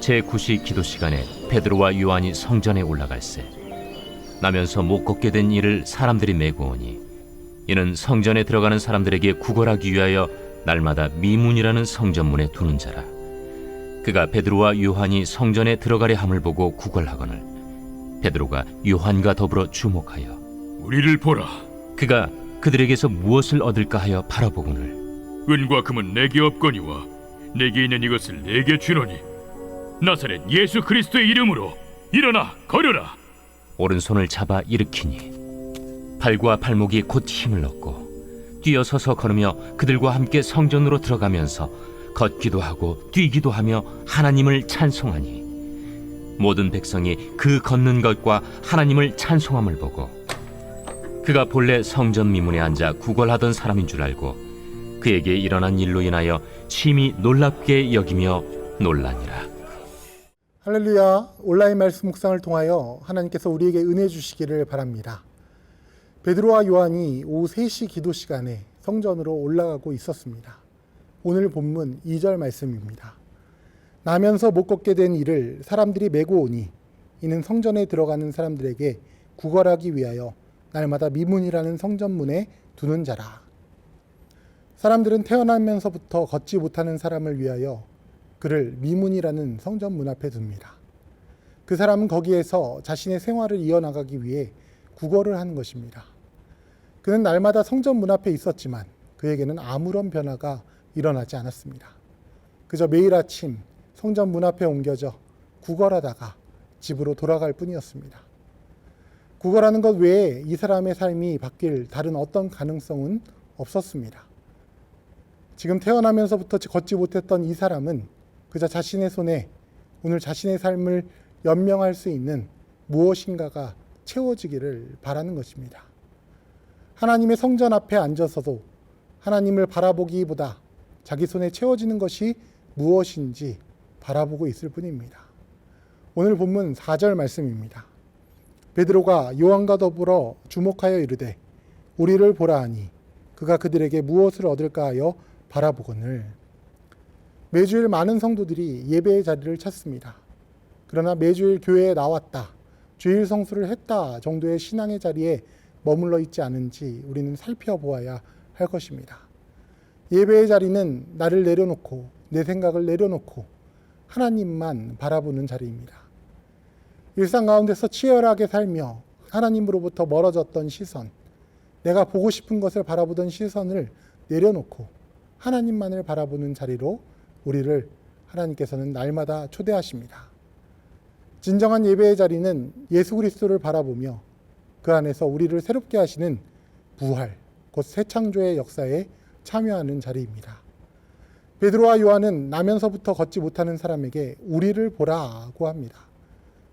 제9시 기도 시간에 베드로와 요한이 성전에 올라갈새 나면서 못 걷게 된 이를 사람들이 메고 오니 이는 성전에 들어가는 사람들에게 구걸하기 위하여 날마다 미문이라는 성전문에 두는 자라. 그가 베드로와 요한이 성전에 들어가려 함을 보고 구걸하거늘 베드로가 요한과 더불어 주목하여 우리를 보라. 그가 그들에게서 무엇을 얻을까 하여 바라보거늘 은과 금은 내게 없거니와 내게 있는 이것을 내게 주노니 나사렛 예수 그리스도의 이름으로 일어나 걸으라. 오른손을 잡아 일으키니 발과 발목이 곧 힘을 얻고 뛰어서서 걸으며 그들과 함께 성전으로 들어가면서 걷기도 하고 뛰기도 하며 하나님을 찬송하니 모든 백성이 그 걷는 것과 하나님을 찬송함을 보고 그가 본래 성전 미문에 앉아 구걸하던 사람인 줄 알고 그에게 일어난 일로 인하여 심히 놀랍게 여기며 놀라니라. 할렐루야. 온라인 말씀 묵상을 통하여 하나님께서 우리에게 은혜 주시기를 바랍니다. 베드로와 요한이 오후 3시 기도 시간에 성전으로 올라가고 있었습니다. 오늘 본문 2절 말씀입니다. 나면서 못 걷게 된 이를 사람들이 메고 오니 이는 성전에 들어가는 사람들에게 구걸하기 위하여 날마다 미문이라는 성전문에 두는 자라. 사람들은 태어나면서부터 걷지 못하는 사람을 위하여 그를 미문이라는 성전문 앞에 둡니다. 그 사람은 거기에서 자신의 생활을 이어나가기 위해 구걸을 하는 것입니다. 그는 날마다 성전문 앞에 있었지만 그에게는 아무런 변화가 일어나지 않았습니다. 그저 매일 아침 성전문 앞에 옮겨져 구걸하다가 집으로 돌아갈 뿐이었습니다. 구걸하는 것 외에 이 사람의 삶이 바뀔 다른 어떤 가능성은 없었습니다. 지금 태어나면서부터 걷지 못했던 이 사람은 그저 자신의 손에 오늘 자신의 삶을 연명할 수 있는 무엇인가가 채워지기를 바라는 것입니다. 하나님의 성전 앞에 앉아서도 하나님을 바라보기보다 자기 손에 채워지는 것이 무엇인지 바라보고 있을 뿐입니다. 오늘 본문 4절 말씀입니다. 베드로가 요한과 더불어 주목하여 이르되 우리를 보라 하니 그가 그들에게 무엇을 얻을까 하여 바라보거늘. 매주일 많은 성도들이 예배의 자리를 찾습니다. 그러나 매주일 교회에 나왔다, 주일 성수를 했다 정도의 신앙의 자리에 머물러 있지 않은지 우리는 살펴보아야 할 것입니다. 예배의 자리는 나를 내려놓고 내 생각을 내려놓고 하나님만 바라보는 자리입니다. 일상 가운데서 치열하게 살며 하나님으로부터 멀어졌던 시선, 내가 보고 싶은 것을 바라보던 시선을 내려놓고 하나님만을 바라보는 자리로 우리를 하나님께서는 날마다 초대하십니다. 진정한 예배의 자리는 예수 그리스도를 바라보며 그 안에서 우리를 새롭게 하시는 부활, 곧 새 창조의 역사에 참여하는 자리입니다. 베드로와 요한은 나면서부터 걷지 못하는 사람에게 우리를 보라고 합니다.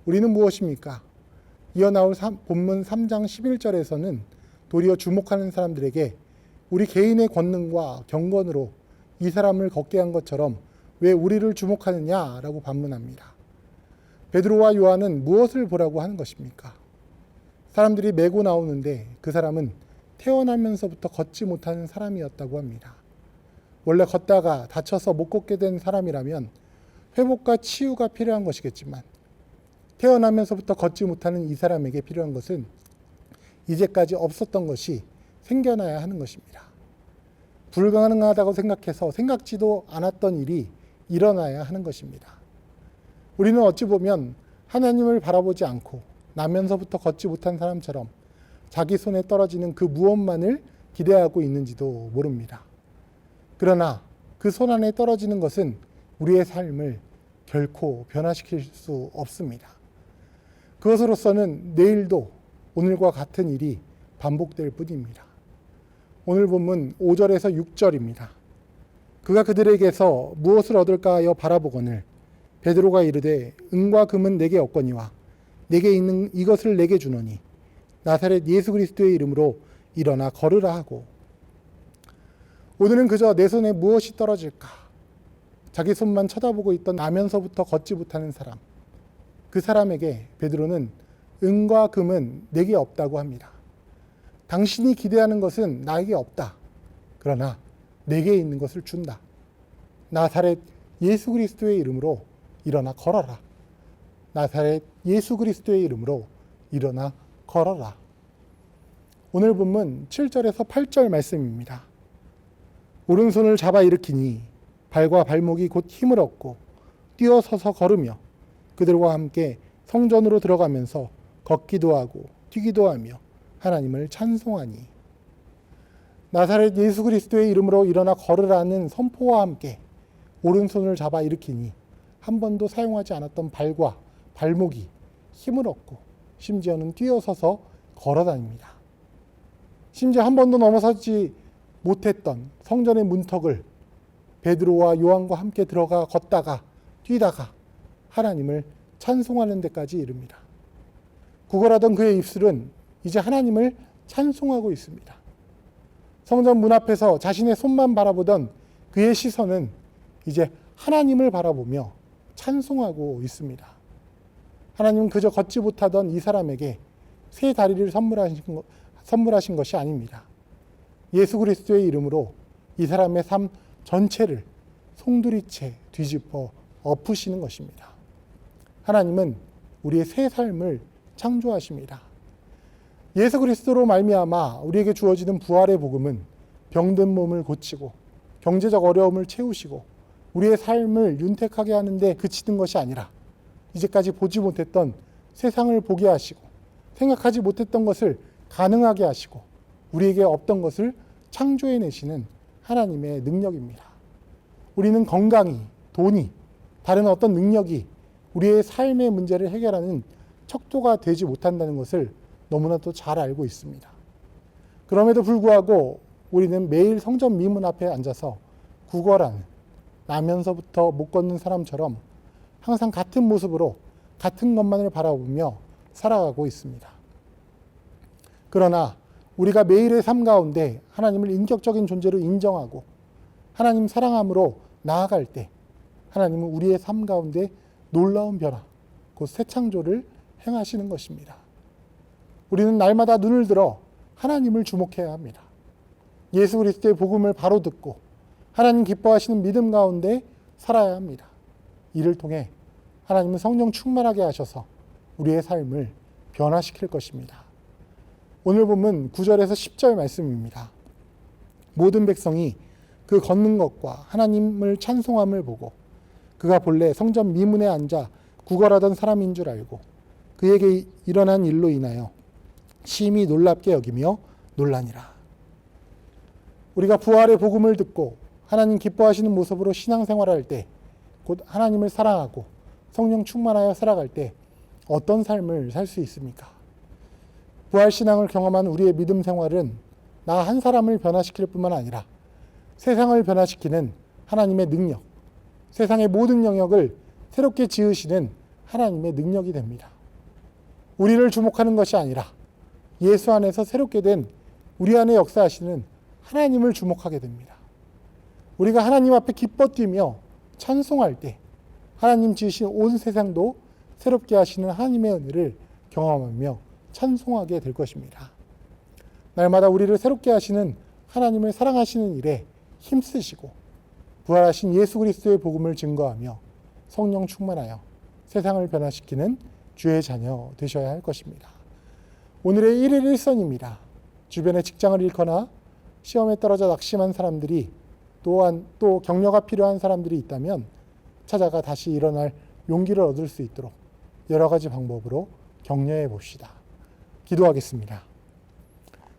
우리는 무엇입니까? 이어 나올 본문 3장 11절에서는 도리어 주목하는 사람들에게 우리 개인의 권능과 경건으로 이 사람을 걷게 한 것처럼 왜 우리를 주목하느냐라고 반문합니다. 베드로와 요한은 무엇을 보라고 하는 것입니까? 사람들이 메고 나오는데 그 사람은 태어나면서부터 걷지 못하는 사람이었다고 합니다. 원래 걷다가 다쳐서 못 걷게 된 사람이라면 회복과 치유가 필요한 것이겠지만 태어나면서부터 걷지 못하는 이 사람에게 필요한 것은 이제까지 없었던 것이 생겨나야 하는 것입니다. 불가능하다고 생각해서 생각지도 않았던 일이 일어나야 하는 것입니다. 우리는 어찌 보면 하나님을 바라보지 않고 나면서부터 걷지 못한 사람처럼 자기 손에 떨어지는 그 무엇만을 기대하고 있는지도 모릅니다. 그러나 그 손 안에 떨어지는 것은 우리의 삶을 결코 변화시킬 수 없습니다. 그것으로서는 내일도 오늘과 같은 일이 반복될 뿐입니다. 오늘 본문 5절에서 6절입니다. 그가 그들에게서 무엇을 얻을까 하여 바라보거늘 베드로가 이르되 은과 금은 내게 없거니와 내게 있는 이것을 내게 주노니 나사렛 예수 그리스도의 이름으로 일어나 걸으라 하고. 오늘은 그저 내 손에 무엇이 떨어질까 자기 손만 쳐다보고 있던 나면서부터 걷지 못하는 사람, 그 사람에게 베드로는 은과 금은 내게 없다고 합니다. 당신이 기대하는 것은 나에게 없다. 그러나 내게 있는 것을 준다. 나사렛 예수 그리스도의 이름으로 일어나 걸어라. 나사렛 예수 그리스도의 이름으로 일어나 걸어라. 오늘 본문 7절에서 8절 말씀입니다. 오른손을 잡아 일으키니 발과 발목이 곧 힘을 얻고 뛰어서서 걸으며 그들과 함께 성전으로 들어가면서 걷기도 하고 뛰기도 하며 하나님을 찬송하니. 나사렛 예수 그리스도의 이름으로 일어나 걸으라는 선포와 함께 오른손을 잡아 일으키니 한 번도 사용하지 않았던 발과 발목이 힘을 얻고 심지어는 뛰어서서 걸어다닙니다. 심지어 한 번도 넘어서지 못했던 성전의 문턱을 베드로와 요한과 함께 들어가 걷다가 뛰다가 하나님을 찬송하는 데까지 이릅니다. 구걸하던 그의 입술은 이제 하나님을 찬송하고 있습니다. 성전 문 앞에서 자신의 손만 바라보던 그의 시선은 이제 하나님을 바라보며 찬송하고 있습니다. 하나님은 그저 걷지 못하던 이 사람에게 새 다리를 선물하신 것이 아닙니다. 예수 그리스도의 이름으로 이 사람의 삶 전체를 송두리째 뒤집어 엎으시는 것입니다. 하나님은 우리의 새 삶을 창조하십니다. 예수 그리스도로 말미암아 우리에게 주어지는 부활의 복음은 병든 몸을 고치고 경제적 어려움을 채우시고 우리의 삶을 윤택하게 하는데 그치는 것이 아니라 이제까지 보지 못했던 세상을 보게 하시고 생각하지 못했던 것을 가능하게 하시고 우리에게 없던 것을 창조해내시는 하나님의 능력입니다. 우리는 건강이, 돈이, 다른 어떤 능력이 우리의 삶의 문제를 해결하는 척도가 되지 못한다는 것을 너무나도 잘 알고 있습니다. 그럼에도 불구하고 우리는 매일 성전 미문 앞에 앉아서 구걸하는, 나면서부터 못 걷는 사람처럼 항상 같은 모습으로 같은 것만을 바라보며 살아가고 있습니다. 그러나 우리가 매일의 삶 가운데 하나님을 인격적인 존재로 인정하고 하나님 사랑함으로 나아갈 때 하나님은 우리의 삶 가운데 놀라운 변화, 곧 새 창조를 행하시는 것입니다. 우리는 날마다 눈을 들어 하나님을 주목해야 합니다. 예수 그리스도의 복음을 바로 듣고 하나님 기뻐하시는 믿음 가운데 살아야 합니다. 이를 통해 하나님은 성령 충만하게 하셔서 우리의 삶을 변화시킬 것입니다. 오늘 본문 9절에서 10절 말씀입니다. 모든 백성이 그 걷는 것과 하나님을 찬송함을 보고 그가 본래 성전 미문에 앉아 구걸하던 사람인 줄 알고 그에게 일어난 일로 인하여 심히 놀랍게 여기며 놀라니라. 우리가 부활의 복음을 듣고 하나님 기뻐하시는 모습으로 신앙생활할 때, 곧 하나님을 사랑하고 성령 충만하여 살아갈 때 어떤 삶을 살 수 있습니까? 부활신앙을 경험한 우리의 믿음 생활은 나 한 사람을 변화시킬 뿐만 아니라 세상을 변화시키는 하나님의 능력, 세상의 모든 영역을 새롭게 지으시는 하나님의 능력이 됩니다. 우리를 주목하는 것이 아니라 예수 안에서 새롭게 된 우리 안에 역사하시는 하나님을 주목하게 됩니다. 우리가 하나님 앞에 기뻐 뛰며 찬송할 때 하나님 지으신 온 세상도 새롭게 하시는 하나님의 은혜를 경험하며 찬송하게 될 것입니다. 날마다 우리를 새롭게 하시는 하나님을 사랑하시는 일에 힘쓰시고 부활하신 예수 그리스도의 복음을 증거하며 성령 충만하여 세상을 변화시키는 주의 자녀 되셔야 할 것입니다. 오늘의 1일 1선입니다. 주변에 직장을 잃거나 시험에 떨어져 낙심한 사람들이 또한 또 격려가 필요한 사람들이 있다면 찾아가 다시 일어날 용기를 얻을 수 있도록 여러 가지 방법으로 격려해 봅시다. 기도하겠습니다.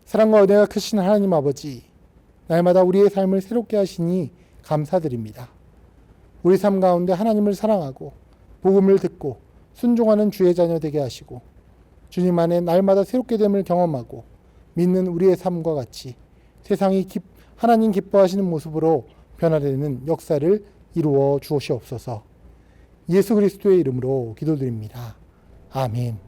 사랑과 은혜가 크신 하나님 아버지, 날마다 우리의 삶을 새롭게 하시니 감사드립니다. 우리 삶 가운데 하나님을 사랑하고 복음을 듣고 순종하는 주의 자녀 되게 하시고 주님 안에 날마다 새롭게 됨을 경험하고 믿는 우리의 삶과 같이 세상이 하나님 기뻐하시는 모습으로 변화되는 역사를 이루어 주시옵소서. 예수 그리스도의 이름으로 기도드립니다. 아멘.